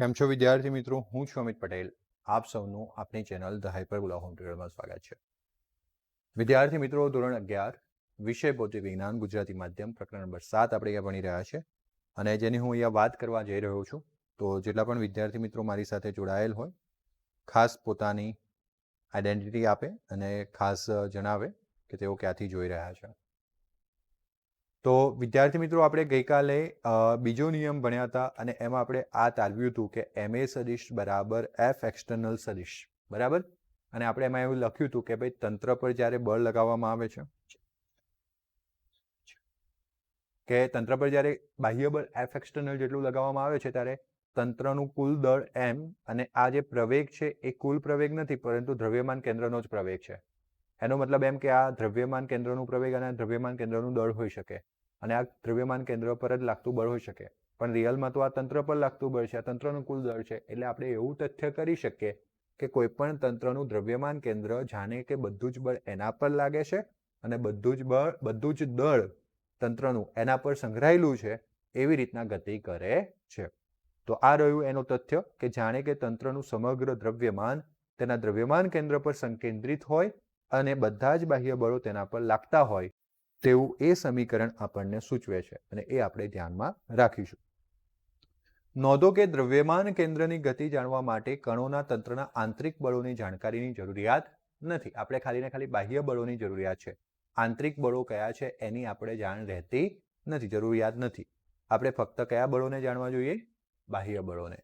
કેમ છો વિદ્યાર્થી મિત્રો? હું છું અમિત પટેલ. આપ સૌનું આપણી ચેનલ ધ હાઇપરબોલા હોમ ટ્યુટોરિયલમાં સ્વાગત છે. વિદ્યાર્થી મિત્રો, ધોરણ 11 વિષય ભૌતિક વિજ્ઞાન ગુજરાતી માધ્યમ પ્રકરણ નંબર 7 આપણે અહીંયા ભણી રહ્યા છે અને જેની હું અહીંયા વાત કરવા જઈ રહ્યો છું. તો જેટલા પણ વિદ્યાર્થી મિત્રો મારી સાથે જોડાયેલ હોય, ખાસ પોતાની આઈડેન્ટિટી આપે અને ખાસ જણાવે કે તેઓ ક્યાંથી જોઈ રહ્યા છે. તો વિદ્યાર્થી મિત્રો, આપણે ગઈકાલે બીજો નિયમ ભણ્યા હતા અને એમાં આપણે આ તારવ્યું હતું કે MA સદિશ બરાબર F એક્સટર્નલ સદિશ, બરાબર. અને આપણે એમાં એવું લખ્યું હતું કે ભાઈ તંત્ર પર જ્યારે બળ લગાવવામાં આવે છે કે તંત્ર પર જ્યારે બાહ્ય બળ F એક્સટર્નલ જેટલું લગાવવામાં આવે છે ત્યારે તંત્રનું કુલ દળ M અને આ જે પ્રવેગ છે એ કુલ પ્રવેગ નથી પરંતુ દ્રવ્યમાન કેન્દ્રનો જ પ્રવેગ છે. એનો મતલબ એમ કે આ દ્રવ્યમાન કેન્દ્રનું પ્રવેગ અને દ્રવ્યમાન કેન્દ્રનું દળ હોઈ શકે અને આ દ્રવ્યમાન કેન્દ્ર પર જ લાગતું બળ હોઈ શકે, પણ રિયલમાં તો આ તંત્ર પર લાગતું બળ છે, આ તંત્રનું કુલ દળ છે. એટલે આપણે એવું તથ્ય કરી શકીએ કે કોઈ પણ તંત્રનું દ્રવ્યમાન કેન્દ્ર જાણે કે બધું જ બળ એના પર લાગે છે અને બધું જ દળ તંત્રનું એના પર સંગ્રહાયેલું છે, એવી રીતના ગતિ કરે છે. તો આ રહ્યું એનું તથ્ય કે જાણે કે તંત્રનું સમગ્ર દ્રવ્યમાન તેના દ્રવ્યમાન કેન્દ્ર પર સંકેન્દ્રિત હોય અને બધા જ બાહ્ય બળો તેના પર લાગતા હોય તેવું એ સમીકરણ આપણને સૂચવે છે અને એ આપણે ધ્યાનમાં રાખીશું. નોંધો કે દ્રવ્યમાન કેન્દ્રની ગતિ જાણવા માટે કણોના તંત્રના આંતરિક બળોની જાણકારીની જરૂરિયાત નથી. આપણે ખાલી ને ખાલી બાહ્ય બળોની જરૂરિયાત છે. આંતરિક બળો કયા છે એની આપણે જાણ રહેતી નથી, જરૂરિયાત નથી. આપણે ફક્ત કયા બળોને જાણવા જોઈએ? બાહ્ય બળોને.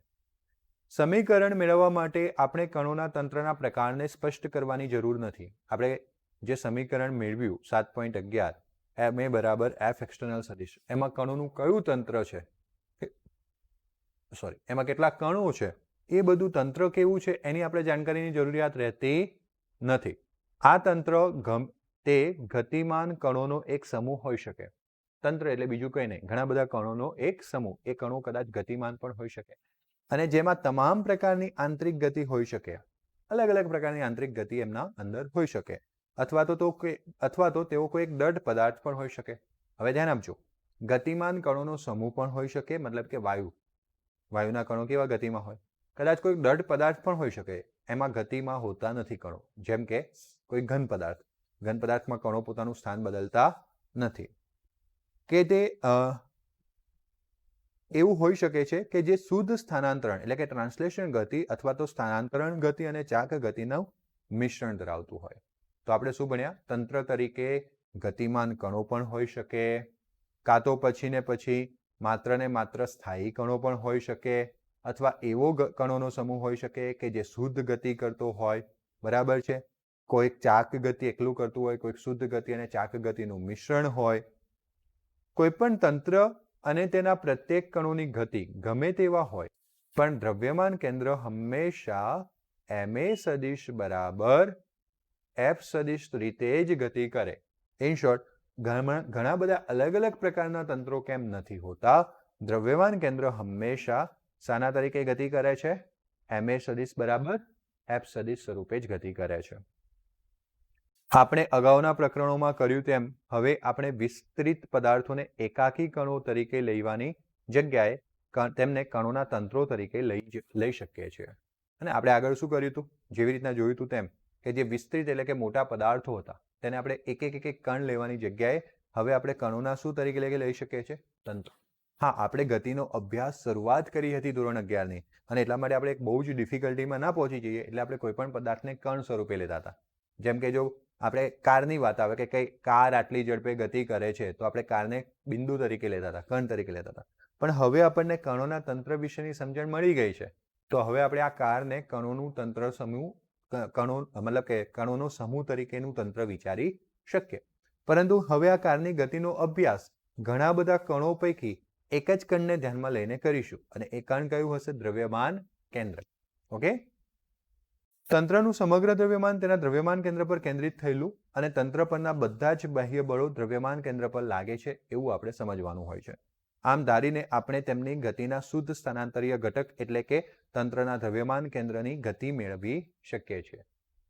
સમીકરણ મેળવવા માટે આપણે કણોના તંત્રના પ્રકારને સ્પષ્ટ કરવાની જરૂર નથી. આપણે જે સમીકરણ મેળવ્યું 7.11 MA બરાબર F એક્સટર્નલ સદિશ, એમાં કણોનું કયું તંત્ર છે, એમાં કેટલા કણો છે, એ બધું તંત્ર કેવું છે એની આપણે જાણકારીની જરૂરિયાત રહેતી નથી. આ તંત્ર તે ગતિમાન કણોનો એક સમૂહ હોઈ શકે. તંત્ર એટલે બીજું કંઈ નહીં, ઘણા બધા કણોનો એક સમૂહ. એ કણો કદાચ ગતિમાન પણ હોઈ શકે અને જેમાં તમામ પ્રકારની આંતરિક ગતિ હોઈ શકે, અલગ અલગ પ્રકારની આંતરિક ગતિ એમના અંદર હોઈ શકે, અથવા તો તેઓ કોઈ એક દઢ પદાર્થ પણ હોઈ શકે. હવે ધ્યાન આપજો, ગતિમાન કણોનો સમૂહ પણ હોઈ શકે, મતલબ કે વાયુના કણો કેવા ગતિમાં હોય. કદાચ કોઈ દઢ પદાર્થ પણ હોઈ શકે, એમાં ગતિમાં હોતા નથી કણો. જેમ કે કોઈ ઘન પદાર્થમાં કણો પોતાનું સ્થાન બદલતા નથી. કે તે એવું હોઈ શકે છે કે જે શુદ્ધ સ્થાનાંતરણ એટલે કે ટ્રાન્સલેશન ગતિ અથવા તો સ્થાનાંતરણ ગતિ અને ચાક ગતિનું મિશ્રણ ધરાવતું હોય. તો આપણે શું ભણ્યા? તંત્ર તરીકે ગતિમાન કણો પણ હોઈ શકે, કાં તો પછી ને પછી માત્ર ને માત્ર સ્થાયી કણો પણ હોઈ શકે, અથવા એવો કણોનો સમૂહ હોઈ શકે કે જે શુદ્ધ ગતિ કરતો હોય, બરાબર છે. કોઈક ચાક ગતિ એકલું કરતું હોય, કોઈક શુદ્ધ ગતિ અને ચાક ગતિનું મિશ્રણ હોય. કોઈ પણ તંત્ર અને તેના પ્રત્યેક કણોની ગતિ ગમે તેવા હોય, પણ દ્રવ્યમાન કેન્દ્ર હંમેશા MA સદિશ બરાબર F સદિશ રીતે જ ગતિ કરે. ઇન શોર્ટ, ઘણા બધા અલગ અલગ પ્રકારના તંત્રો કેમ નથી હોતા, દ્રવ્યમાન કેન્દ્ર હંમેશા શાના તરીકે ગતિ કરે છે? MA સદિશ બરાબર F સદિશ સ્વરૂપે જ ગતિ કરે છે. આપણે અગાઉના પ્રકરણોમાં કર્યું તેમ હવે આપણે વિસ્તૃત પદાર્થોને એકાકી કણો તરીકે લેવાની જગ્યાએ તેમને કણોના તંત્રો તરીકે લઈ શકીએ છીએ. અને આપણે આગળ શું કર્યું હતું? જેવી રીતના જોયું હતું તેમ કે જે વિસ્તૃત એટલે કે મોટા પદાર્થો હતા તેને આપણે એક એક કણ લેવાની જગ્યાએ હવે આપણે કણોના શું તરીકે લઈ શકીએ છીએ? તંત્ર. હા, આપણે ગતિનો અભ્યાસ શરૂઆત કરી હતી ધોરણ 11ની અને એટલા માટે આપણે એક બહુ જ ડિફિકલ્ટીમાં ના પહોંચી જઈએ એટલે આપણે કોઈ પણ પદાર્થને કણ સ્વરૂપે લેતા હતા. જેમ કે જો આપણે કારની વાત આવે કે કઈ કાર આટલી ઝડપે ગતિ કરે છે તો આપણે કારને બિંદુ તરીકે લેતા હતા, કણ તરીકે લેતા હતા. પણ હવે આપણને કણોના તંત્ર વિશેની સમજણ મળી ગઈ છે, તો હવે આપણે આ કારને કણોનું તંત્ર સમૂહ કણોનો સમૂહ તરીકેનું તંત્ર વિચારી શકીએ. પરંતુ હવે આ કારની ગતિનો અભ્યાસ ઘણા બધા કણો પૈકી એક જ કણને ધ્યાનમાં લઈને કરીશું અને એ કણ કયું હશે? દ્રવ્યમાન કેન્દ્ર. ઓકે. તંત્રનું સમગ્ર દ્રવ્યમાન તેના દ્રવ્યમાન કેન્દ્ર પર કેન્દ્રિત થયેલું અને તંત્ર પરના બધા જ બાહ્ય બળો દ્રવ્યમાન કેન્દ્ર પર લાગે છે એવું આપણે સમજવાનું હોય છે. આમ ધારીને આપણે તેમની ગતિના શુદ્ધ સ્થાનાંતરીય ઘટક એટલે કે તંત્રના દ્રવ્યમાન કેન્દ્રની ગતિ મેળવી શકીએ છીએ.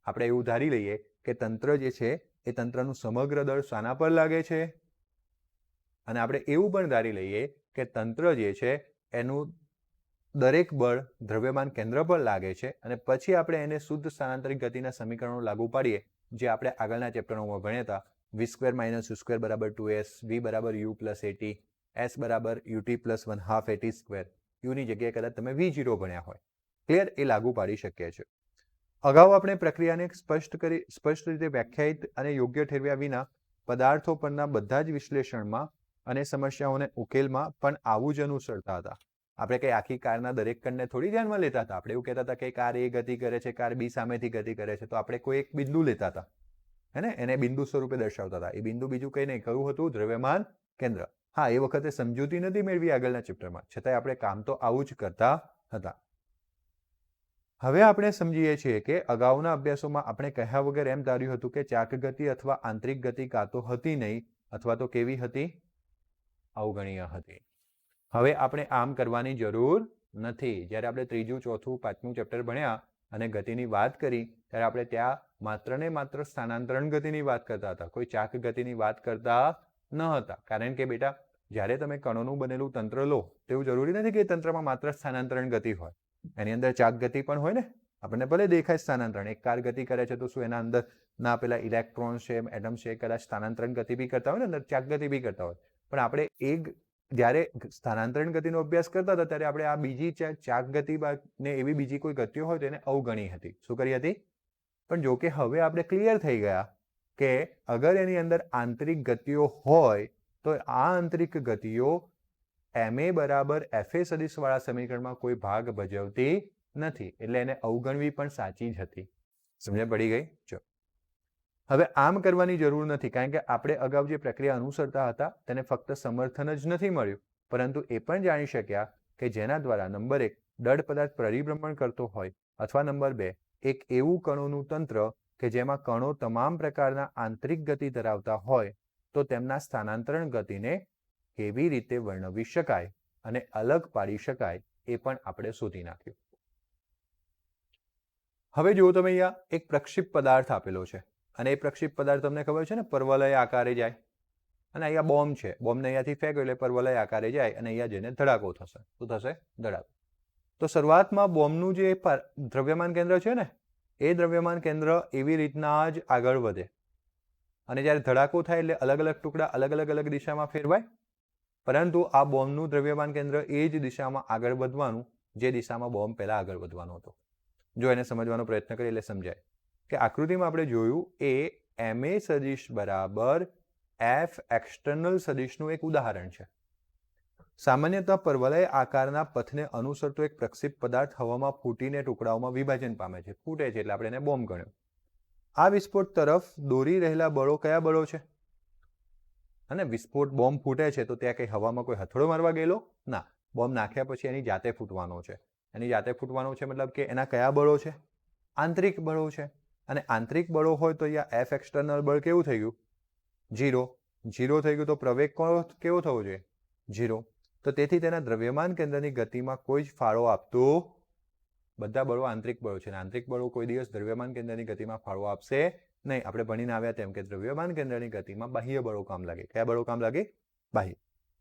આપણે એવું ધારી લઈએ કે તંત્ર જે છે એ તંત્રનું સમગ્ર દળ શાના પર લાગે છે, અને આપણે એવું પણ ધારી લઈએ કે તંત્ર જે છે એનું દરેક બળ દ્રવ્યમાન કેન્દ્ર પર લાગે છે અને પછી આપણે એને શુદ્ધ સ્થાનાંતરિત ગતિના સમીકરણો લાગુ પાડીએ, જે આપણે આગળના ચેપ્ટરોમાં ભણ્યા હતા. v² - u² બરાબર 2s, v બરાબર u પ્લસ at, s બરાબર ut પ્લસ 1/2 at². યુની જગ્યાએ કદાચ તમે v0 ભણ્યા હોય. ક્લિયર? એ લાગુ પાડી શકીએ છીએ. અગાઉ આપણે પ્રક્રિયાને સ્પષ્ટ રીતે વ્યાખ્યાયિત અને યોગ્ય ઠેરવ્યા વિના પદાર્થો પરના બધા જ વિશ્લેષણમાં અને સમસ્યાઓને ઉકેલમાં પણ આવું જ અનુસરતા હતા. આપણે કઈ આખી કારના દરેક કણને થોડી ધ્યાનમાં લેતા હતા. આપણે એવું કહેતા હતા કે કાર એ ગતિ કરે છે, કાર બી સામેથી ગતિ કરે છે, તો આપણે કોઈ એક બિંદુ લેતા હતા, હે ને, એને બિંદુ સ્વરૂપે દર્શાવતા હતા. એ બિંદુ બીજું કંઈ નહીં, કયું હતું? દ્રવ્યમાન કેન્દ્ર. હા, એ વખતે સમજૂતી નથી મેળવી આગળના ચેપ્ટરમાં, છતાંય આપણે કામ તો આવું જ કરતા હતા. હવે આપણે સમજીએ છીએ કે અગાઉના અભ્યાસોમાં આપણે કહ્યા વગર એમ ધાર્યું હતું કે ચાક ગતિ અથવા આંતરિક ગતિ કાં તો હતી નહીં અથવા તો કેવી હતી? અવગણીય હતી. હવે આપણે આમ કરવાની જરૂર નથી. જ્યારે આપણે ત્રીજું, ચોથું, પાંચમું ચેપ્ટર ભણ્યા અને ગતિની વાત કરી, ત્યારે આપણે ત્યાં માત્ર ને માત્ર સ્થાનાંતરણ ગતિની વાત કરતા હતા, કોઈ ચાક ગતિની વાત કરતા ન હતા. કારણ કે બેટા, જ્યારે તમે કણોનું બનેલું તંત્ર લો, તેવું જરૂરી નથી કે તંત્રમાં માત્ર સ્થાનાંતરણ ગતિ હોય, એની અંદર ચાક ગતિ પણ હોય ને. આપણને ભલે દેખાય સ્થાનાંતરણ, એક કાર ગતિ કરે છે તો શું એના અંદર ના પેલા ઇલેક્ટ્રોન છે, એટમ છે, કદાચ સ્થાનાંતરણ ગતિ બી કરતા હોય ને, અંદર ચાક ગતિ બી કરતા હોય. પણ આપણે જ્યારે સ્થાનાંતરણ ગતિનો અભ્યાસ કરતા હતા ત્યારે આપણે આ બીજી ચાક ગતિ ને એવી બીજી કોઈ ગતિઓ હોય તેને અવગણી હતી. શું કરી હતી? પણ જો કે હવે આપણે ક્લિયર થઈ ગયા કે અગર એની અંદર આંતરિક ગતિઓ હોય તો આ આંતરિક ગતિઓ ma બરાબર fa સદિશવાળા સમીકરણમાં કોઈ ભાગ ભજવતી નથી, એટલે એને અવગણવી પણ સાચી જ હતી. સમજ પડી ગઈ? ચલો, હવે આમ કરવાની જરૂર નથી, કારણ કે આપણે અગાઉ જે પ્રક્રિયા અનુસરતા હતા તેને ફક્ત સમર્થન જ નથી મળ્યું, પરંતુ એ પણ જાણી શક્યા કે જેના દ્વારા નંબર 1 દળ પદાર્થ પરિભ્રમણ કરતો હોય અથવા નંબર 2 એક એવું કણોનું તંત્ર કે જેમાં કણો તમામ પ્રકારના આંતરિક ગતિ ધરાવતા હોય, તો તેમના સ્થાનાંતરણ ગતિને કેવી રીતે વર્ણવી શકાય અને અલગ પાડી શકાય એ પણ આપણે શોધી નાખ્યું. હવે જુઓ તમે, અહીંયા એક પ્રક્ષિપ્ત પદાર્થ આપેલો છે અને એ પ્રક્ષિપ્ત પદાર્થ તમને ખબર છે ને, પરવલય આકારે જાય, અને અહીંયા બોમ્બ છે. બોમ્બને અહીંયાથી ફેંકો એટલે પરવલય આકારે જાય અને અહીંયા જઈને ધડાકો થશે. શું થશે? ધડાકો. તો શરૂઆતમાં બોમ્બનું જે દ્રવ્યમાન કેન્દ્ર છે ને, એ દ્રવ્યમાન કેન્દ્ર એવી રીતના જ આગળ વધે અને જ્યારે ધડાકો થાય એટલે અલગ અલગ ટુકડા અલગ દિશામાં ફેરવાય, પરંતુ આ બોમ્બનું દ્રવ્યમાન કેન્દ્ર એ જ દિશામાં આગળ વધવાનું જે દિશામાં બોમ્બ પહેલા આગળ વધવાનો હતો. જો એને સમજવાનો પ્રયત્ન કરીએ એટલે સમજાય કે આકૃતિમાં આપણે જોયું એ ma સદિશ બરાબર f એક્સટર્નલ સદિશનું એક ઉદાહરણ છે. સામાન્યતઃ પરવલય આકારના પથને અનુસરતો એક પ્રક્ષિપ્ત પદાર્થ હવામાં ફૂટીને ટુકડાઓમાં વિભાજન પામે છે. ફૂટે છે એટલે આપણે એને બોમ્બ ગણ્યો. આ વિસ્ફોટ તરફ દોરી રહેલા બળો કયા બળો છે? અને વિસ્ફોટ બોમ્બ ફૂટે છે તો ત્યાં કઈ હવામાં કોઈ હથોડો મારવા ગયેલો? ના, બોમ્બ નાખ્યા પછી એની જાતે ફૂટવાનો છે. એની જાતે ફૂટવાનો છે મતલબ કે એના કયા બળો છે? આંતરિક બળો છે. અને આંતરિક બળો હોય તો અહીંયા એફ એક્સટર્નલ બળ કેવું થઈ ગયું? 0. 0 થઈ ગયું તો પ્રવેગ કેવો થવો જોઈએ? 0. તો તેથી તેના દ્રવ્યમાન કેન્દ્રની ગતિમાં કોઈ જ ફાળો આપતું, બધા બળો આંતરિક બળો છે, અને આંતરિક બળો કોઈ દિવસ દ્રવ્યમાન કેન્દ્રની ગતિમાં ફાળો આપશે નહીં. આપણે ભણીને આવ્યા તેમ કે દ્રવ્યમાન કેન્દ્રની ગતિમાં બાહ્ય બળો કામ લાગે. કયા બળો કામ લાગે? બાહ્ય.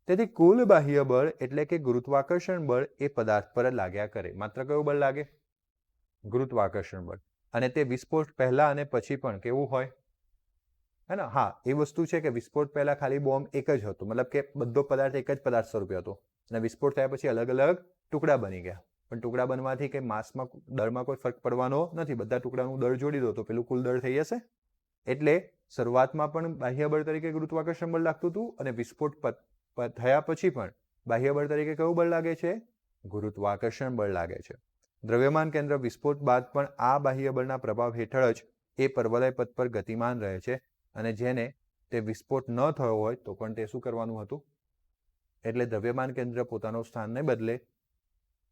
તેથી કુલ બાહ્ય બળ એટલે કે ગુરુત્વાકર્ષણ બળ એ પદાર્થ પર જ લાગ્યા કરે. માત્ર કયું બળ લાગે? ગુરુત્વાકર્ષણ બળ. અને તે વિસ્ફોટ પહેલા અને પછી પણ કેવું હોય? હે ને? હા, એ વસ્તુ છે કે વિસ્ફોટ પહેલા ખાલી બોમ્બ એક જ હતો, મતલબ કે બધો પદાર્થ એક જ પદાર્થ સ્વરૂપે હતો, અને વિસ્ફોટ થયા પછી અલગ અલગ ટુકડા બની ગયા. પણ ટુકડા બનવાથી કે માસમાં દળમાં કોઈ ફરક પડવાનો નથી. બધા ટુકડાનું દળ જોડી દો તો પેલું કુલ દળ થઈ જશે. એટલે શરૂઆતમાં પણ બાહ્ય બળ તરીકે ગુરુત્વાકર્ષણ બળ લાગતું હતું, અને વિસ્ફોટ થયા પછી પણ બાહ્ય બળ તરીકે કયું બળ લાગે છે? ગુરુત્વાકર્ષણ બળ લાગે છે. દ્રવ્યમાન કેન્દ્ર વિસ્ફોટ બાદ પણ આ બાહ્ય બળના પ્રભાવ હેઠળ જ એ પરવલય પથ પર ગતિમાન રહે છે, અને જેને તે વિસ્ફોટ ન થયો હોય તો પણ તે શું કરવાનું હતું? એટલે દ્રવ્યમાન કેન્દ્ર પોતાનું સ્થાનને બદલે,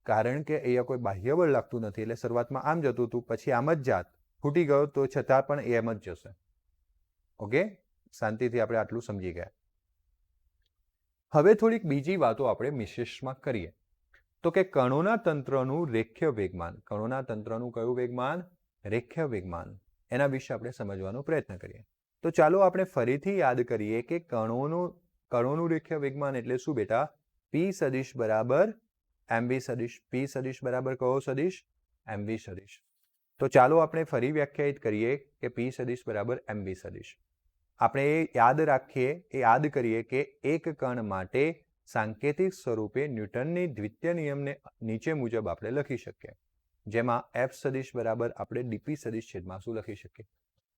કારણ કે અહીંયા કોઈ બાહ્ય બળ લાગતું નથી એટલે શરૂઆતમાં આમ જતું હતું, પછી આમ જ જાત, ફૂટી ગયો તો છતાં પણ એમ જ જશે. ઓકે, શાંતિથી આપણે આટલું સમજી ગયા. હવે થોડીક બીજી વાતો આપણે વિશેષમાં કરીએ તો કે કણોના તંત્રનું રેખીય વેગમાન. કણોના તંત્રનું કયું વેગમાન? રેખીય વેગમાન. એના વિશે આપણે સમજવાનો પ્રયત્ન કરીએ. તો ચાલો આપણે ફરીથી યાદ કરીએ કે કણોનું રેખીય વેગમાન એટલે શું બેટા? p સદિશ બરાબર mv સદિશ, p સદિશ બરાબર કયો સદિશ? mv સદિશ. તો ચાલો આપણે ફરી વ્યાખ્યાયિત કરીએ કે p સદિશ બરાબર mv સદિશ. આપણે યાદ રાખીએ, યાદ કરીએ કે એક કણ માટે સાંકેતિક સ્વરૂપે ન્યૂટનની દ્વિતીય નિયમને નીચે મુજબ આપણે લખી શકીએ, જેમાં f સદિશ બરાબર આપણે dp સદિશ છેદમાં શું લખી શકીએ?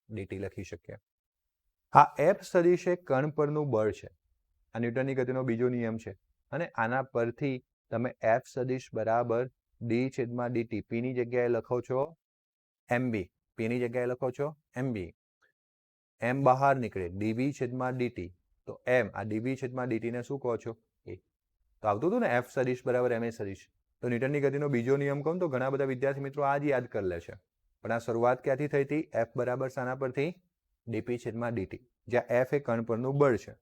dt લખી શકીએ. આ f સદિશ એ કણ પરનું બળ છે. આ ન્યૂટનની ગતિનો બીજો નિયમ છે અને આના પરથી તમે f સદિશ બરાબર d છેદમાં dt, p ની જગ્યાએ લખો છો mb, p ની જગ્યાએ લખો છો mb, m બહાર નીકળે dv છેદમાં dt, તો m આ dv છેદમાં dt ને શું કહો છો? a. તો આવતું હતું ને f સદિશ બરાબર ma સદિશ. તો ન્યૂટનની ગતિનો બીજો નિયમ કહું તો ઘણા બધા વિદ્યાર્થી મિત્રો આ જ યાદ કરી લે છે, પણ આ શરૂઆત ક્યાંથી થઈ હતી? f બરાબર શાના પરથી? dp છેદમાં dt, જ્યાં f એ કણ પરનું બળ છે.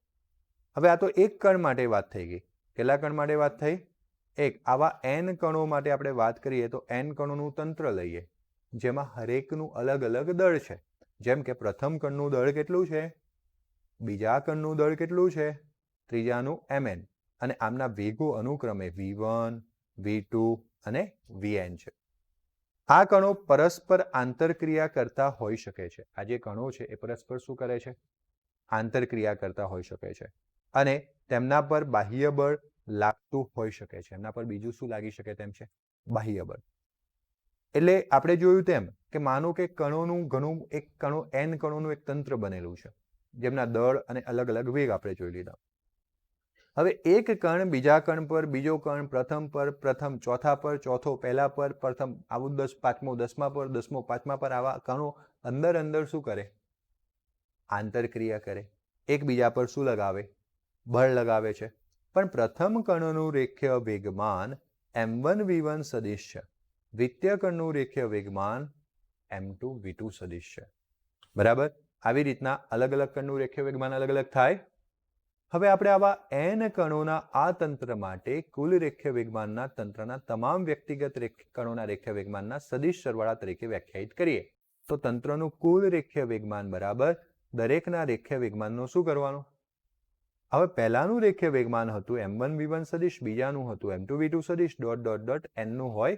હવે આ તો એક કણ માટે વાત થઈ ગઈ. કેટલા કણ માટે વાત થઈ? એક. આવા n કણો માટે આપણે વાત કરીએ તો n કણોનું તંત્ર લઈએ, જેમાં હરેકનું અલગ અલગ દળ છે. જેમ કે પ્રથમ કણનું દળ કેટલું છે, બીજા કણનું દળ કેટલું છે, ત્રીજાનું mn, અને આમના વેગો અનુક્રમે v1, v2 અને vn છે. આ કણો પરસ્પર આંતરક્રિયા કરતા હોઈ શકે છે. આ જે કણો છે એ પરસ્પર શું કરે છે? આંતરક્રિયા કરતા હોઈ શકે છે અને તેમના પર બાહ્ય બળ લાગતું હોઈ શકે છે. એમના પર બીજું શું લાગી શકે તેમ છે? બાહ્ય બળ. એટલે આપણે જોયું તેમ કે માનો કે કણોનું ઘણું એક કણો n કણોનું એક તંત્ર બનેલું છે, જેમના દળ અને અલગ અલગ વેગ આપણે જોઈ લીધા. હવે એક કણ બીજા કણ પર, બીજો કણ પ્રથમ પર, પ્રથમ ચોથા પર, ચોથો પહેલા પર, પ્રથમ આવું 10 પાંચમો 10મા પર, 10મો 5મા પર, આવા કણો અંદર અંદર શું કરે? આંતરક્રિયા કરે. એકબીજા પર શું લગાવે? બળ લગાવે છે. પણ પ્રથમ કણનું રેખીય વેગમાન m1 v1 સદિશ છે. દ્વિતીય કણનું રેખીય વેગમાન m2 v2 સદિશ છે. બરાબર? આવી રીતના અલગ અલગ કણનું રેખીય વેગમાન અલગ અલગ થાય. હવે આપણે આવા n કણોના આ તંત્ર માટે કુલ રેખીય વેગમાનના તંત્રના તમામ વ્યક્તિગત કણોના રેખીય વેગમાનના સદિશ સરવાળા તરીકે વ્યાખ્યાયિત કરીએ તો તંત્રનું કુલ રેખીય વેગમાન બરાબર દરેકના રેખીય વેગમાનનો શું કરવાનું? હવે પહેલાનું રેખીય વેગમાન હતું m1 v1 સદિશ, બીજાનું હતું m2 v2 સદિશ, ડોટ ડોટ ડોટ n નું હોય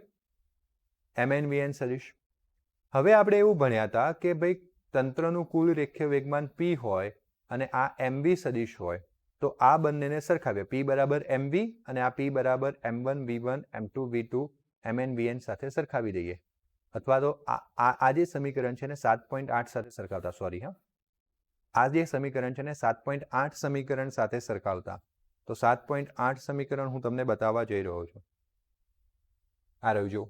mn vn સદિશ. હવે આપણે એવું ભણ્યા હતા કે ભાઈ તંત્રનું કુલ રેખીય વેગમાન p હોય અને આ mv સદિશ હોય તો આ બંનેને સરખાવીએ, p બરાબર mv અને આ p બરાબર m1 v1 m2 v2 mn vn સાથે સરખાવી દઈએ. અથવા તો આ જે સમીકરણ છે ને 7.8 સાથે સરખાવતા, સોરી હા, આ જે સમીકરણ છે ને 7.8 સમીકરણ સાથે સરખાવતા. તો 7.8 સમીકરણ હું તમને બતાવવા જઈ રહ્યો છું. આ રહ્યું જો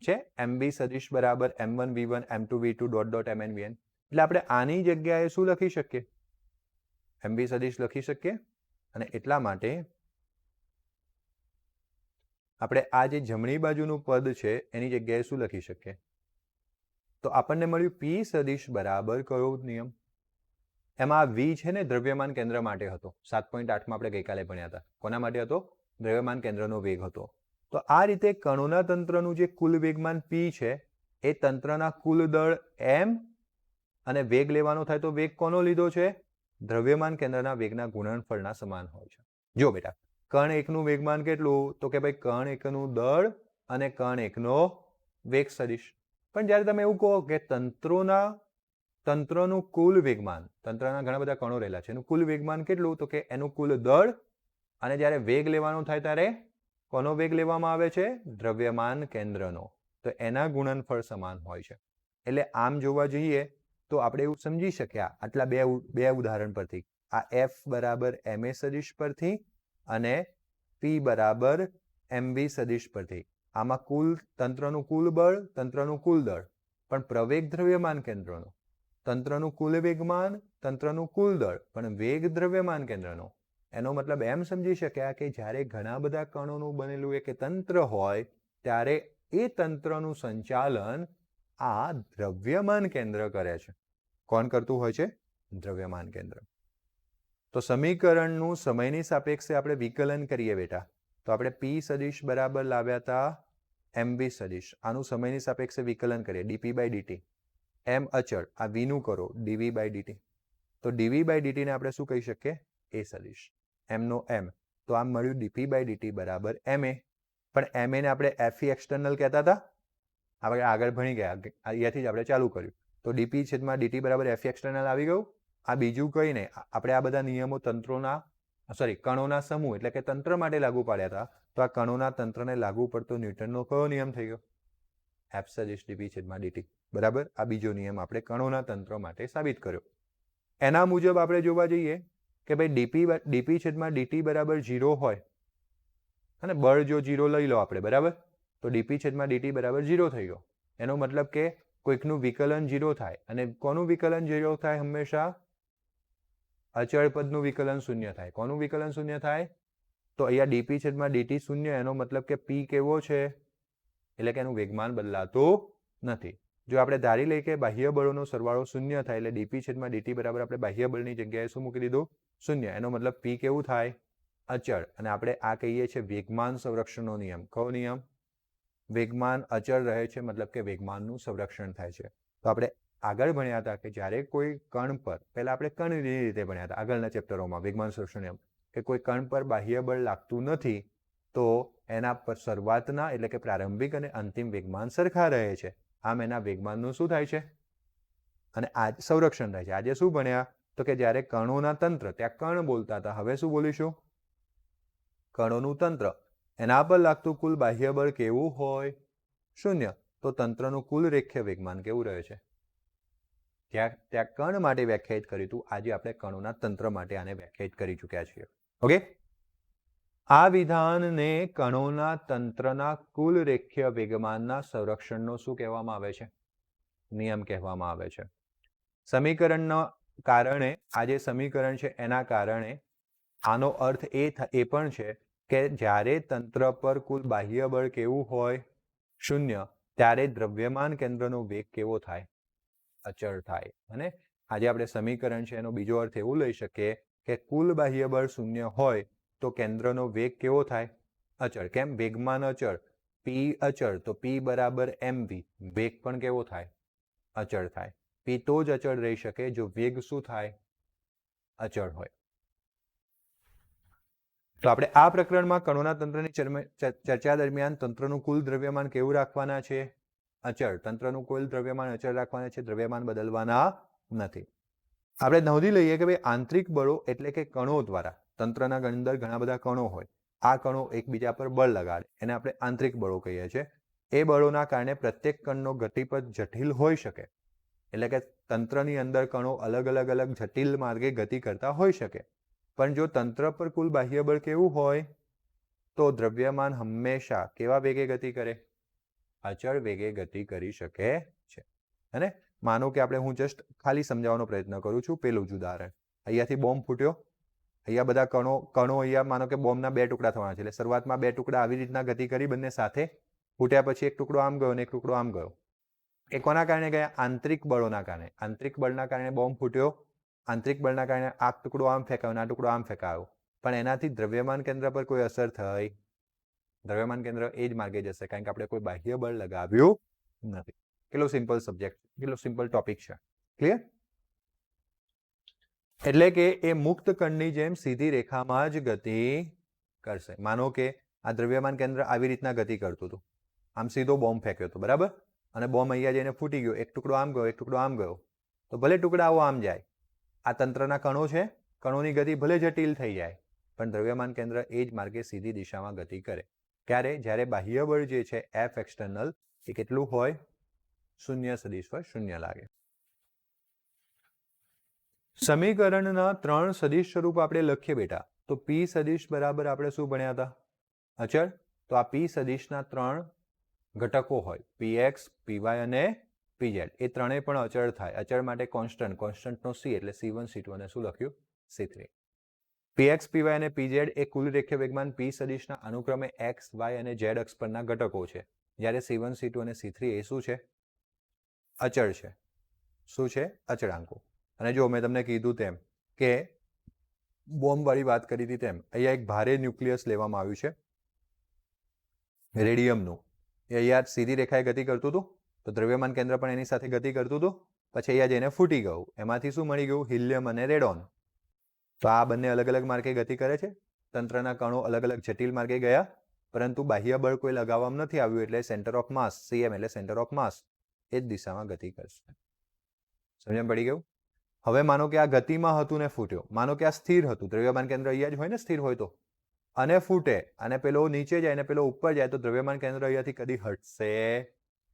છે mv સદિશ બરાબર m1 v1 m2 v2 dot dot mn vn. એટલે આપણે આની જગ્યાએ શું લખી શકીએ? mv સદિશ લખી શકીએ. અને એટલા માટે આપણે આ જે જમણી બાજુનું પદ છે એની જગ્યાએ શું લખી શકીએ? તો આપણને મળ્યું p સદિશ બરાબર કયો નિયમ? એમાં v છે ને દ્રવ્યમાન કેન્દ્ર માટે હતો. 7.8માં આપણે ગઈકાલે ભણ્યા હતા. કોના માટે હતો? દ્રવ્યમાન કેન્દ્રનો વેગ હતો. તો આ રીતે કણોના તંત્રનું જે કુલ વેગમાન p છે એ તંત્રના કુલ દળ m અને વેગ લેવાનો થાય તો વેગ કોનો લીધો છે? દ્રવ્યમાન કેન્દ્રના વેગના ગુણનફળના સમાન હોય છે. જો બેટા, કણ એકનું વેગમાન કેટલું? તો કે ભાઈ કણ એકનું દળ અને કણ એકનો વેગ સદિશ. પણ જ્યારે તમે એવું કહો કે તંત્રનું કુલ વેગમાન, તંત્રના ઘણા બધા કણો રહેલા છે, એનું કુલ વેગમાન કેટલું? તો કે એનું કુલ દળ અને જ્યારે વેગ લેવાનો થાય ત્યારે કોનો વેગ લેવામાં આવે છે? દ્રવ્યમાન કેન્દ્રનો. તો એના ગુણનફળ સમાન હોય છે. એટલે આમ જોવા જઈએ તો આપણે એવું સમજી શક્યા આટલા બે ઉદાહરણ પરથી, આ f બરાબર ma સદિશ પરથી અને p બરાબર mv સદિશ પરથી. આમાં કુલ તંત્રનું કુલ બળ, તંત્રનું કુલ દળ, પણ પ્રવેગ દ્રવ્યમાન કેન્દ્રનો, તંત્રનું કુલ વેગમાન, તંત્રનું કુલ દળ, પણ વેગ દ્રવ્યમાન કેન્દ્રનો. એનો મતલબ એમ સમજી શક્યા કે જ્યારે ઘણા બધા કણોનું બનેલું એક તંત્ર હોય ત્યારે એ તંત્રનું સંચાલન આ દ્રવ્યમાન કેન્દ્ર કરે છે. કોણ કરતું હોય છે? દ્રવ્યમાન કેન્દ્ર. તો સમીકરણનું સમયની સાપેક્ષે આપણે વિકલન કરીએ બેટા, તો આપણે p સદિશ બરાબર લાવ્યા હતા mv સદિશ. આનું સમયની સાપેક્ષે વિકલન કરીએ dp બાય dt. m અચળ, આ v નું કરો dv બાય dt. તો dv બાય dt ને આપણે શું કહી શકીએ? a સદિશ. m નો m, તો આમ મળ્યું dp બાય dt બરાબર ma. પણ એમ એને આપણે એફઈ એક્સટર્નલ કહેતા હતા. આપણે આગળ ભણી ગયા, અહીંયાથી જ આપણે ચાલુ કર્યું. તો ડીપી છેદમાં ડીટી બરાબર એફઈ એક્સટર્નલ આવી ગયું. આ બીજું કંઈ નહીં, આપણે આ બધા નિયમો કણોના સમૂહ એટલે કે તંત્ર માટે લાગુ પાડ્યા હતા. તો આ કણોના તંત્રને લાગુ પડતો ન્યૂટનનો કયો નિયમ થઈ ગયો? એફ સદિશ ડીપી છેદમાં ડીટી બરાબર. આ બીજો નિયમ આપણે કણોના તંત્ર માટે સાબિત કર્યો. એના મુજબ આપણે જોવા જઈએ કે ભાઈ ડીપી છેદમાં ડીટી બરાબર 0 હોય અને બળ જો 0 લઈ લો આપણે, બરાબર, તો ડીપી છેદમાં ડીટી બરાબર 0 થઈ ગયો. એનો મતલબ કે કોઈકનું વિકલન 0 થાય. અને કોનું વિકલન 0 થાય? હંમેશા અચળ પદનું વિકલન 0 થાય. કોનું વિકલન 0 થાય? તો અહીંયા ડીપી છેદમાં ડીટી 0, એનો મતલબ કે પી કેવો છે? એટલે કે એનું વેગમાન બદલાતું નથી. જો આપણે ધારી લઈએ કે બાહ્ય બળોનો સરવાળો 0 થાય એટલે ડીપી છેદમાં ડીટી બરાબર આપણે બાહ્ય બળની જગ્યાએ શું મૂકી દીધું? 0. એનો મતલબ પી કેવું થાય? અચળ. અને આપણે આ કહીએ છીએ વેગમાન સંરક્ષણનો નિયમ. કયો નિયમ? વેગમાન અચળ રહે છે, મતલબ કે વેગમાનનું સંરક્ષણ થાય છે. તો આપણે આગળ ભણ્યા હતા કે જ્યારે કોઈ કણ પર, પહેલા આપણે કણની રીતે ભણ્યા હતા આગળના ચેપ્ટરોમાં, વેગમાન સંરક્ષણ નિયમ, કે કોઈ કણ પર બાહ્ય બળ લાગતું નથી તો એના પર શરૂઆતના એટલે કે પ્રારંભિક અને અંતિમ વેગમાન સરખા રહે છે. આમ એના વેગમાનનું શું થાય છે? અને આ સંરક્ષણ થાય છે. આજે શું ભણ્યા? તો કે જ્યારે કણોના તંત્ર, ત્યાં કણ બોલતા હતા, હવે શું બોલીશું? કણોનું તંત્ર. એના પર લાગતું કુલ બાહ્ય બળ કેવું હોય? 0. તો તંત્રનું કુલ રેખીય વેગમાન કેવું રહે છે? ત્યાં કણ માટે વ્યાખ્યાયિત કર્યું હતું. આજે આપણે કણોના તંત્ર માટે આને વ્યાખ્યાયિત કરી ચૂક્યા છીએ. ઓકે, આ વિધાનને કણોના તંત્રના કુલ રેખીય વેગમાનના સંરક્ષણનો શું કહેવામાં આવે છે? નિયમ કહેવામાં આવે છે. સમીકરણના કારણે, આ જે સમીકરણ છે એના કારણે આનો અર્થ એ પણ છે કે જ્યારે તંત્ર પર કુલ બાહ્ય બળ કેવું હોય? 0. ત્યારે દ્રવ્યમાન કેન્દ્રનો વેગ કેવો થાય? અચળ થાય. અને આજે આપણે સમીકરણ છે એનો બીજો અર્થ એવું લઈ શકીએ કે કુલ બાહ્ય બળ 0 હોય તો કેન્દ્રનો વેગ કેવો થાય? અચળ. કેમ? વેગમાન અચળ, પી અચળ, તો પી બરાબર mv, વેગ પણ કેવો થાય? અચળ થાય. પી તો જ અચળ રહી શકે જો વેગ શું થાય? અચળ હોય. તો આપણે આ પ્રકરણમાં કણોના તંત્રની ચર્ચા દરમિયાન તંત્રનું કુલ દ્રવ્યમાન કેવું રાખવાના છે? અચળ. તંત્રનું કુલ દ્રવ્યમાન અચળ રાખવાના છે, દ્રવ્યમાન બદલવાના નથી. આપણે નોંધી લઈએ કે ભાઈ આંતરિક બળો એટલે કે કણો દ્વારા, તંત્રના અંદર ઘણા બધા કણો હોય, આ કણો એકબીજા પર બળ લગાડે, એને આપણે આંતરિક બળો કહીએ છીએ. એ બળોના કારણે પ્રત્યેક કણનો ગતિપથ જટિલ હોઈ શકે. એટલે કે તંત્રની અંદર કણો અલગ અલગ જટિલ માર્ગે ગતિ કરતા હોઈ શકે. પણ જો તંત્ર પર કુલ બાહ્ય બળ કેવું હોય તો દ્રવ્યમાન હંમેશા કેવા વેગે ગતિ કરે? અચળ વેગે ગતિ કરી શકે છે. અને માનો કે હું જસ્ટ ખાલી સમજાવવાનો પ્રયત્ન કરું છું. પેલું જ ઉદાહરણ, અહીંયાથી બોમ્બ ફૂટ્યો, અહીંયા બધા કણો અહીંયા માનો કે બોમ્બના 2 ટુકડા થવાના છે. એટલે શરૂઆતમાં 2 ટુકડા આવી રીતના ગતિ કરી બંને સાથે, ફૂટ્યા પછી એક ટુકડો આમ ગયો અને એક ટુકડો આમ ગયો. એ કોના કારણે ગયા? આંતરિક બળોના કારણે. આંતરિક બળના કારણે બોમ્બ ફૂટ્યો, આંતરિક બળના કારણે આ ટુકડો આમ ફેંકાયો, આ ટુકડો આમ ફેંકાયો. પણ એનાથી દ્રવ્યમાન કેન્દ્ર પર કોઈ અસર થઈ? દ્રવ્યમાન કેન્દ્ર એ જ માર્ગે જશે, કારણ કે આપણે કોઈ બાહ્ય બળ લગાવ્યું નથી. કેટલો સિમ્પલ સબ્જેક્ટ, કેટલો સિમ્પલ ટોપિક છે. ક્લિયર? એટલે કે એ મુક્ત કણની જેમ સીધી રેખામાં જ ગતિ કરશે. માનો કે આ દ્રવ્યમાન કેન્દ્ર આવી રીતના ગતિ કરતું હતું, આમ સીધો બોમ્બ ફેંક્યો હતો, બરાબર, અને બોમ્બ અહીંયા જઈને ફૂટી ગયો, એક ટુકડો આમ ગયો, એક ટુકડો આમ ગયો. તો ભલે ટુકડાઓ આમ જાય, આ તંત્રના કણો છે, કણોની ગતિ ભલે જટિલ થઈ જાય, પણ દ્રવ્યમાન કેન્દ્ર એ જ માર્ગે સીધી દિશામાં ગતિ કરે. ક્યારે? જ્યારે બાહ્ય બળ જે છે એફ એક્સટર્નલ એ કેટલું હોય? 0 સદિશ હોય, 0 લાગે. સમીકરણના 3 સદિશ સ્વરૂપ આપણે લખીએ બેટા. તો પી સદિશ બરાબર આપણે શું ભણ્યા હતા? અચળ. તો આ પી સદિશના 3 ઘટકો હોય, px, py અને pz. એ ત્રણેય પણ અચળ થાય. અચળ માટે કોન્સ્ટન્ટ, કોન્સ્ટન્ટનો c એટલે c1 c2 અને શું લખ્યું? c3. px, py અને pz એ કુલ રેખીય વેગમાન p સદિશના અનુક્રમે x, y અને z અક્ષ પરના ઘટકો છે. જ્યારે c1, c2 અને c3 એ શું છે? અચળ છે. શું છે? અચળાંકો. અને જો મેં તમને કીધું તેમ કે બોમ્બ વાળી વાત કરી હતી તેમ, અહીંયા એક ભારે ન્યુક્લિયસ લેવામાં આવ્યું છે રેડિયમનું. એ અહીંયા સીધી રેખાએ ગતિ કરતું હતું, તો દ્રવ્યમાન કેન્દ્ર પણ એની સાથે ગતિ કરતું હતું. પછી અહીંયા જઈને ફૂટી ગયું, એમાંથી શું મળી ગયું? હિલિયમ અને રેડોન. તો આ બંને અલગ અલગ માર્ગે ગતિ કરે છે. તંત્રના કણો અલગ અલગ જટિલ માર્ગે ગયા પરંતુ બાહ્ય બળ કોઈ લગાવવામાં નથી આવ્યું એટલે સેન્ટર ઓફ માસ CM એટલે સેન્ટર ઓફ માસ એ જ દિશામાં ગતિ કરશે. સમજણ પડી ગયું? હવે માનો કે આ ગતિમાં હતું ને ફૂટ્યો, માનો કે આ સ્થિર હતું, દ્રવ્યમાન કેન્દ્ર અહીંયા જ હોય ને સ્થિર હોય તો, અને ફૂટે અને પેલો નીચે જાય અને પેલો ઉપર જાય તો દ્રવ્યમાન કેન્દ્ર અહીંયાથી કદી હટશે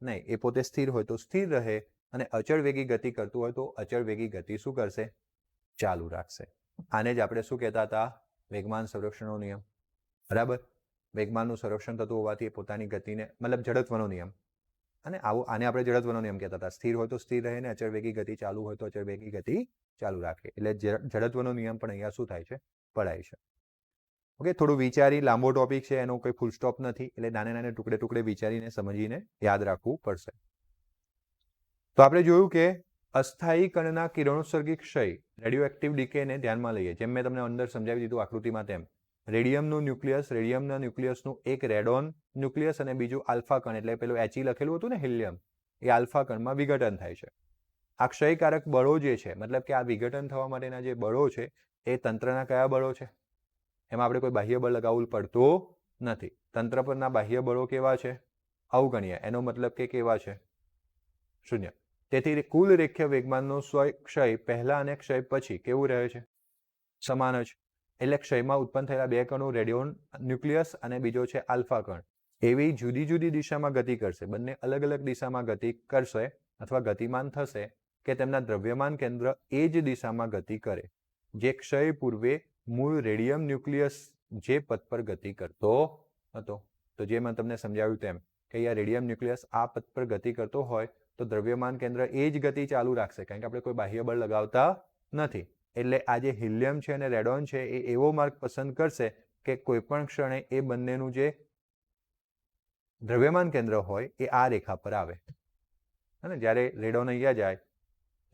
નહીં. એ પોતે સ્થિર હોય તો સ્થિર રહે અને અચળ વેગી ગતિ કરતું હોય તો અચળ વેગી ગતિ શું કરશે? ચાલુ રાખશે. આને જ આપણે શું કહેતા હતા? વેગમાન સંરક્ષણનો નિયમ. બરાબર? વેગમાનનું સંરક્ષણ થતું હોવાથી પોતાની ગતિને મતલબ જડત્વનો નિયમ. અને આને આપણે જડત્વનો નિયમ કહેતા હતા. સ્થિર હોય તો સ્થિર રહે ને અચળ વેગી ગતિ ચાલુ હોય તો અચળ વેગી ગતિ ચાલુ રાખે. એટલે જડત્વનો નિયમ પણ અહીંયા શું થાય છે? પડાય છે. ઓકે, થોડું વિચારી, લાંબો ટોપિક છે, એનો કોઈ ફૂલ સ્ટોપ નથી, એટલે નાને નાને ટુકડે ટુકડે વિચારીને સમજીને યાદ રાખવું પડશે. તો આપણે જોયું કે અસ્થાયી કણના કિરણોત્સર્ગી ક્ષય રેડિયો એક્ટિવ ડીકેને ધ્યાનમાં લઈએ. જેમ મેં તમને અંદર સમજાવી દીધું આકૃતિમાં તેમ રેડિયમનું ન્યુક્લિયસ, રેડિયમના ન્યુક્લિયસનું એક રેડોન ન્યુક્લિયસ અને બીજું આલ્ફા કણ એટલે પેલું HE લખેલું હતું ને હિલિયમ, એ આલ્ફા કણમાં વિઘટન થાય છે. આ ક્ષયકારક બળો જે છે, મતલબ કે આ વિઘટન થવા માટેના જે બળો છે એ તંત્રના કયા બળો છે? એમાં આપણે કોઈ બાહ્ય બળ લગાવવું પડતું નથી. તંત્ર પરના બાહ્ય બળો કેવા છે? અવગણ્ય. એનો મતલબ કે કેવા છે? શૂન્ય. તેથી કુલ રેખીય વેગમાનનો ક્ષય પહેલા અને ક્ષય પછી કેવું રહે છે? સમાન જ. એટલે ક્ષયમાં ઉત્પન્ન થયેલા બે કણો રેડિયોન ન્યુક્લિયસ અને બીજો છે આલ્ફા કણ, એવી જુદી જુદી દિશામાં ગતિ કરશે. બંને અલગ અલગ દિશામાં ગતિ કરશે અથવા ગતિમાન થશે કે તેમના દ્રવ્યમાન કેન્દ્ર એ જ દિશામાં ગતિ કરે જે ક્ષય પૂર્વે મૂળ રેડિયમ ન્યુક્લિયસ જે પથ પર ગતિ કરતો હતો. તો જે મેં તમને સમજાવ્યું તેમ કે અહીંયા રેડિયમ ન્યુક્લિયસ આ પથ પર ગતિ કરતો હોય તો દ્રવ્યમાન કેન્દ્ર એ જ ગતિ ચાલુ રાખશે, કારણ કે આપણે કોઈ બાહ્ય બળ લગાવતા નથી. એટલે આ જે હિલિયમ છે અને રેડોન છે એ એવો માર્ગ પસંદ કરશે કે કોઈ પણ ક્ષણે એ બંનેનું જે દ્રવ્યમાન કેન્દ્ર હોય એ આ રેખા પર આવે. અને જ્યારે રેડોન અહીંયા જાય,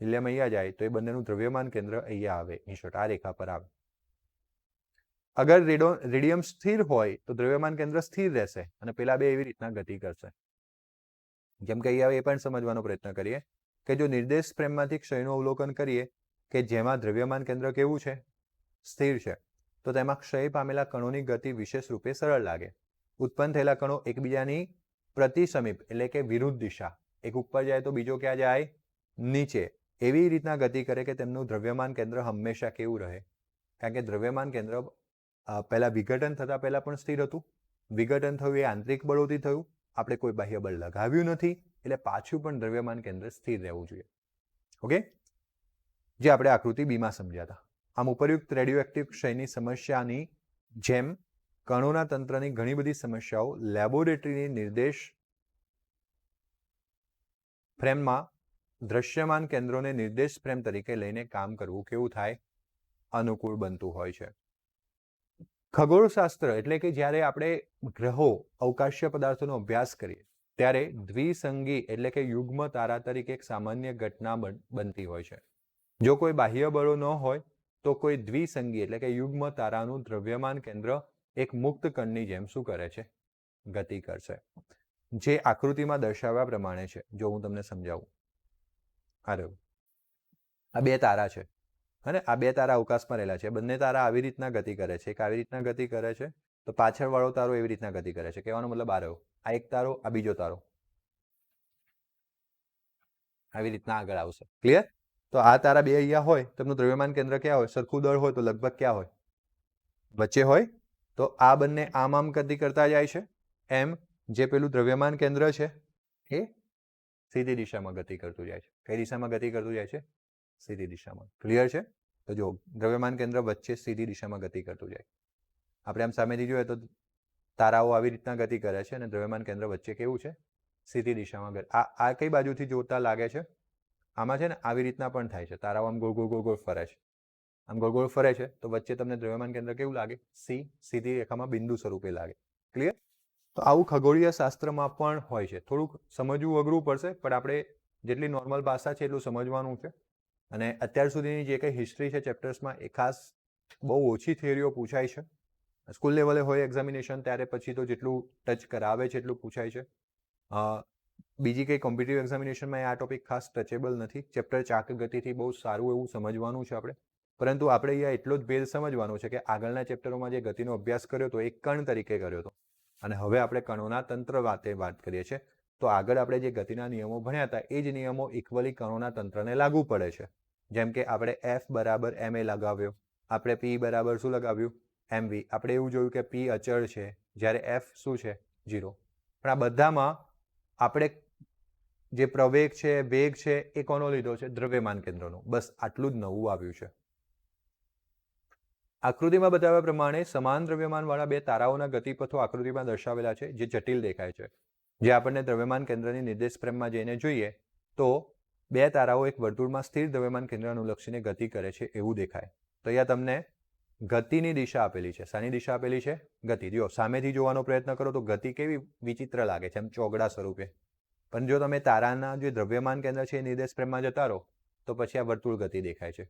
હિલિયમ અહીંયા જાય તો એ બંનેનું દ્રવ્યમાન કેન્દ્ર અહીંયા આવે, ઇન શોર્ટ આ રેખા પર આવે. અગર રેડિયમ સ્થિર હોય તો દ્રવ્યમાન કેન્દ્ર સ્થિર રહેશે અને પેલા બે એવી રીતના ગતિ કરશે. જેમ કે અહીંયા એ પણ સમજવાનો પ્રયત્ન કરીએ કે જો નિર્દેશ ફ્રેમમાંથી ક્ષયનું અવલોકન કરીએ કે જેમાં દ્રવ્યમાન કેન્દ્ર કેવું છે? સ્થિર છે, તો તેમાં ક્ષય પામેલા કણોની ગતિ વિશેષ રૂપે સરળ લાગે. ઉત્પન્ન થયેલા કણો એકબીજાની પ્રતિ સમીપ એટલે કે વિરુદ્ધ દિશા, એક ઉપર જાય તો બીજો ક્યાં જાય? નીચે. એવી રીતના ગતિ કરે કે તેમનું દ્રવ્યમાન કેન્દ્ર હંમેશા કેવું રહે? કારણ કે દ્રવ્યમાન કેન્દ્ર પહેલા વિઘટન થતા પહેલા પણ સ્થિર હતું. વિઘટન થયું એ આંતરિક બળોથી થયું, આપણે કોઈ બાહ્ય બળ લગાવ્યું નથી, એટલે પાછું પણ દ્રવ્યમાન કેન્દ્ર સ્થિર રહેવું જોઈએ. ઓકે, જે આપણે આકૃતિ બીમાં સમજ્યા હતા. આમ ઉપરયુક્ત રેડિયો એક્ટિવ ક્ષયની સમસ્યાની જેમ કણોના તંત્રની ઘણી બધી સમસ્યાઓ લેબોરેટરીની નિર્દેશ ફ્રેમમાં દ્રશ્યમાન કેન્દ્રોને નિર્દેશ ફ્રેમ તરીકે લઈને કામ કરવું કેવું થાય? અનુકૂળ બનતું હોય છે. ખગોળશાસ્ત્ર એટલે કે જ્યારે આપણે ગ્રહો, અવકાશીય પદાર્થોનો અભ્યાસ કરીએ ત્યારે દ્વિસંગી એટલે કે યુગ્મ તારા તરીકે એક સામાન્ય ઘટના બનતી હોય છે. જો કોઈ બાહ્ય બળો ન હોય તો કોઈ દ્વિસંગી એટલે કે યુગ્મ તારાનું દ્રવ્યમાન કેન્દ્ર એક મુક્ત કણની જેમ શું કરે છે? ગતિ કરશે. જે આકૃતિમાં દર્શાવ્યા પ્રમાણે છે. જો હું તમને સમજાવું, આ બે તારા છે અને આ બે તારા અવકાશમાં રહેલા છે. બંને તારા આવી રીતના ગતિ કરે છે. એક આવી રીતના ગતિ કરે છે તો પાછળવાળો તારો એવી રીતના ગતિ કરે છે. કહેવાનો મતલબ આ રહ્યો, આ એક તારો, આ બીજો તારો આવી રીતના આગળ આવશે. ક્લિયર? તો આ તારા બે અહીંયા હોય તો એમનું દ્રવ્યમાન કેન્દ્ર ક્યાં હોય? સરખું દળ હોય તો લગભગ ક્યાં હોય? વચ્ચે હોય. તો આ બંને આમ ગતિ કરતા જાય છે. એમ જે પેલું દ્રવ્યમાન કેન્દ્ર છે એ સીધી દિશામાં ગતિ કરતું જાય છે. કઈ દિશામાં ગતિ કરતું જાય છે? સીધી દિશામાં. ક્લિયર છે? તો જો દ્રવ્યમાન કેન્દ્ર વચ્ચે સીધી દિશામાં ગતિ કરતું જાય. આપણે આમ સામેથી જોઈએ તો તારાઓ આવી રીતના ગતિ કરે છે અને દ્રવ્યમાન કેન્દ્ર વચ્ચે કેવું છે? સીધી દિશામાં. આ કઈ બાજુથી જોતા લાગે છે? આમાં છે ને આવી રીતના પણ થાય છે. તારાઓ આમ ગોળ ગોળ ગોળ ગોળ ફરે છે. આમ ગોળ ગોળ ફરે છે તો વચ્ચે તમને દ્રવ્યમાન કેન્દ્ર કેવું લાગે? સીધી રેખામાં બિંદુ સ્વરૂપે લાગે. ક્લિયર? તો આવું ખગોળીય શાસ્ત્રમાં પણ હોય છે. થોડુંક સમજવું અઘરું પડશે, પણ આપણે જેટલી નોર્મલ ભાષા છે એટલું સમજવાનું છે. અને અત્યાર સુધીની જે કંઈ હિસ્ટ્રી છે ચેપ્ટર્સમાં એ ખાસ બહુ ઓછી થિયરીઓ પૂછાય છે. સ્કૂલ લેવલે હોય એક્ઝામિનેશન ત્યારે પછી તો જેટલું ટચ કરાવે છે એટલું પૂછાય છે. બીજી કંઈ કોમ્પિટિટિવ એક્ઝામિનેશનમાં આ ટોપિક ખાસ ટચેબલ નથી. ચેપ્ટર ચાક ગતિથી બહુ સારું એવું સમજવાનું છે આપણે. પરંતુ આપણે અહીંયા એટલો જ ભેદ સમજવાનો છે કે આગળના ચેપ્ટરોમાં જે ગતિનો અભ્યાસ કર્યો હતો એ કણ તરીકે કર્યો હતો. અને હવે આપણે કણોના તંત્ર વાત કરીએ છીએ. તો આગળ આપણે જે ગતિના નિયમો ભણ્યા હતા એ જ નિયમો ઇક્વલી કણોના તંત્રને લાગુ પડે છે. જેમ કે આપણે F બરાબર ma લગાવ્યો, આપણે P બરાબર શું લગાવ્યું? mv. આપણે એવું જોયું કે P અચળ છે જ્યારે F શું છે? 0. પણ આ બધામાં આપણે જે પ્રવેગ છે, વેગ છે, એ કોનો લીધો છે? દ્રવ્યમાન કેન્દ્રનો. બસ આટલું જ નવું આવ્યું છે. આકૃતિમાં બતાવ્યા પ્રમાણે સમાન દ્રવ્યમાનવાળા બે તારાઓના ગતિપથો આકૃતિમાં દર્શાવેલા છે, જે જટિલ દેખાય છે. જે આપણને દ્રવ્યમાન કેન્દ્રની નિર્દેશ ફ્રેમમાં જઈને જોઈએ તો બે તારાઓ એક વર્તુળમાં સ્થિર દ્રવ્યમાન કેન્દ્ર અનુલક્ષીને ગતિ કરે છે એવું દેખાય. તો અહીંયા તમને ગતિની દિશા આપેલી છે. શાની દિશા આપેલી છે? ગતિ. જો સામેથી જોવાનો પ્રયત્ન કરો તો ગતિ કેવી વિચિત્ર લાગે છે, એમ ચોગડા સ્વરૂપે. પણ જો તમે તારાના જે દ્રવ્યમાન કેન્દ્ર છે એ નિર્દેશ ફ્રેમમાં જતા રહો તો પછી આ વર્તુળ ગતિ દેખાય છે.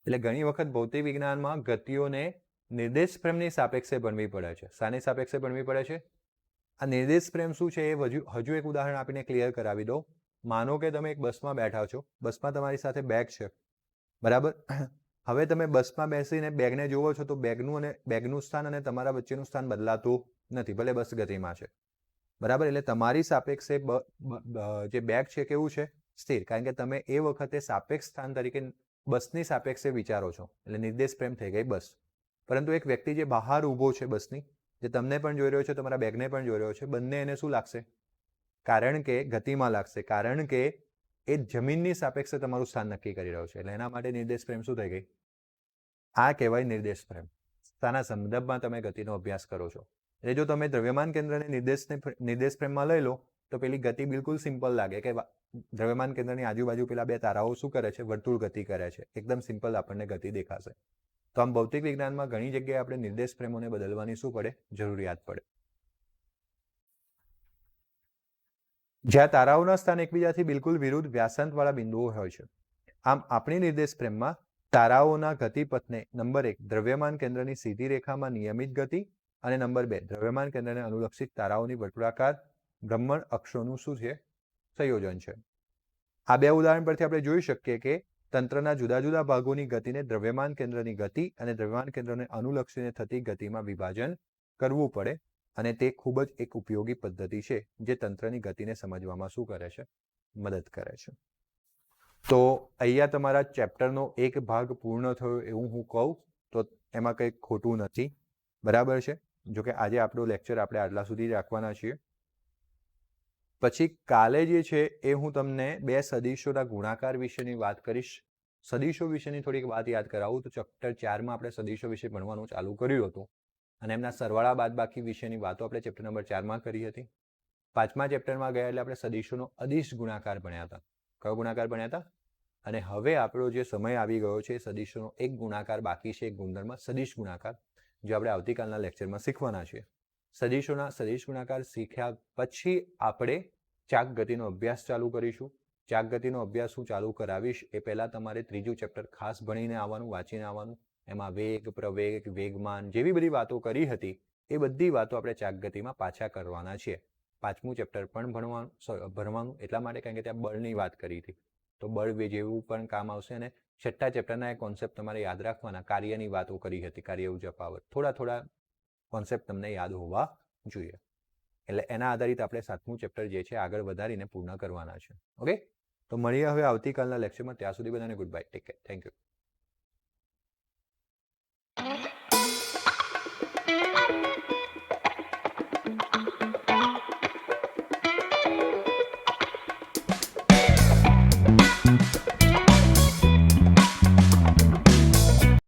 એટલે ઘણી વખત ભૌતિક વિજ્ઞાનમાં ગતિઓને નિર્દેશ ફ્રેમની સાપેક્ષે ભણવી પડે છે. શાની સાપેક્ષે ભણવી પડે છે? આ નિર્દેશ ફ્રેમ શું છે એ હજુ એક ઉદાહરણ આપીને ક્લિયર કરાવી દો. માનો કે તમે એક બસમાં બેઠા છો, બસમાં તમારી સાથે બેગ છે, બરાબર? હવે તમે બસમાં બેસીને બેગને જોવો છો તો બેગનું સ્થાન અને તમારા વચ્ચેનું સ્થાન બદલાતું નથી, ભલે બસ ગતિમાં છે, બરાબર? એટલે તમારી સાપેક્ષે જે બેગ છે કેવું છે? સ્થિર. કારણ કે તમે એ વખતે સાપેક્ષ સ્થાન તરીકે બસની સાપેક્ષે વિચારો છો, એટલે નિર્દેશ ફ્રેમ થઈ ગઈ બસ. પરંતુ એક વ્યક્તિ જે બહાર ઊભો છે બસની, જે તમને પણ જોઈ રહ્યો છે, તમારા બેગને પણ જોઈ રહ્યો છે, બંને એને શું લાગશે? કારણ કે ગતિમાં લાગશે, કારણ કે એ જમીનની સાપેક્ષે તમારું સ્થાન નક્કી કરી રહ્યો છે. એટલે એના માટે નિર્દેશ ફ્રેમ શું થઈ ગઈ? આ કહેવાય નિર્દેશ ફ્રેમ. શાના સંદર્ભમાં તમે ગતિનો અભ્યાસ કરો છો. એટલે જો તમે દ્રવ્યમાન કેન્દ્રને નિર્દેશ ફ્રેમમાં લઈ લો તો પેલી ગતિ બિલકુલ સિમ્પલ લાગે કે દ્રવ્યમાન કેન્દ્રની આજુબાજુ પેલા બે તારાઓ શું કરે છે? વર્તુળ ગતિ કરે છે. એકદમ સિમ્પલ આપણને ગતિ દેખાશે. તો આમ ભૌતિક વિજ્ઞાનમાં ઘણી જગ્યાએ આપણે નિર્દેશ ફ્રેમોને બદલવાની શું પડે? જરૂરિયાત પડે. જ્યાં તારાઓના સ્થાન એકબીજાથી બિલકુલ વિરુદ્ધ વ્યાસાંતવાળા બિંદુઓ હોય છે. આમ આપણી નિર્દેશ ફ્રેમમાં તારાઓના ગતિપથને નંબર 1 દ્રવ્યમાન કેન્દ્રની સીધી રેખામાં નિયમિત ગતિ અને નંબર 2 દ્રવ્યમાન કેન્દ્રને અનુલક્ષિત તારાઓની વર્તુળાકાર ભ્રમણ અક્ષોનું શું છે? સંયોજન છે. આ બે ઉદાહરણ પરથી આપણે જોઈ શકીએ કે તંત્રના જુદા જુદા ભાગોની ગતિને દ્રવ્યમાન કેન્દ્રની ગતિ અને દ્રવ્યમાન કેન્દ્રને અનુલક્ષીને થતી ગતિમાં વિભાજન કરવું પડે, અને તે ખૂબ જ એક ઉપયોગી પદ્ધતિ છે જે તંત્રની ગતિને સમજવામાં શું કરે છે? મદદ કરે છે. તો અહીંયા તમારા ચેપ્ટરનો એક ભાગ પૂર્ણ થયો એવું હું કહું તો એમાં કંઈ ખોટું નથી, બરાબર છે? જોકે આજે આપણો લેક્ચર આપણે આટલા સુધી રાખવાના છીએ. પછી કાલે જે છે એ હું તમને બે સદીશોના ગુણાકાર વિશેની વાત કરીશ. સદીશો વિશેની થોડીક વાત યાદ કરાવું તો ચેપ્ટર 4માં આપણે સદીશો વિશે ભણવાનું ચાલુ કર્યું હતું અને એમના સરવાળા બાદબાકી વિશેની વાતો આપણે ચેપ્ટર નંબર 4માં કરી હતી. 5મા ચેપ્ટરમાં ગયા એટલે આપણે સદીશોનો અદિશ ગુણાકાર ભણ્યા હતા. કયો ગુણાકાર ભણ્યા હતા? અને હવે આપણો જે સમય આવી ગયો છે સદીશોનો એક ગુણાકાર બાકી છે, એક ગુણધર્મ સદિશ ગુણાકાર, જે આપણે આવતીકાલના લેક્ચરમાં શીખવાના છીએ. સદીશોના સદિશ ગુણાકાર શીખ્યા પછી આપણે ચાક ગતિનો અભ્યાસ ચાલુ કરીશું. ચાક ગતિનો અભ્યાસ હું ચાલુ કરાવીશ એ પહેલાં તમારે 3જું ચેપ્ટર ખાસ ભણીને આવવાનું, વાંચીને આવવાનું. એમાં વેગ, પ્રવેગ, વેગમાન જેવી બધી વાતો કરી હતી એ બધી વાતો આપણે ચાક ગતિમાં પાછા કરવાના છીએ. 5મું ચેપ્ટર પણ ભણવાનું એટલા માટે કારણ કે ત્યાં બળની વાત કરી હતી, તો બળ જેવું પણ કામ આવશે. અને 6થા ચેપ્ટરના એ કોન્સેપ્ટ તમારે યાદ રાખવાના. કાર્યની વાતો કરી હતી, કાર્ય ઉર્જા પાવર, થોડા કોન્સેપ્ટ તમને યાદ હોવા જોઈએ. એટલે એના આધારિત આપણે 7મું ચેપ્ટર જે છે આગળ વધારીને પૂર્ણ કરવાના છે. ઓકે, તો મળીએ હવે આવતીકાલના લેક્ચરમાં. ત્યાં સુધી બધાને good bye, take care, thank you.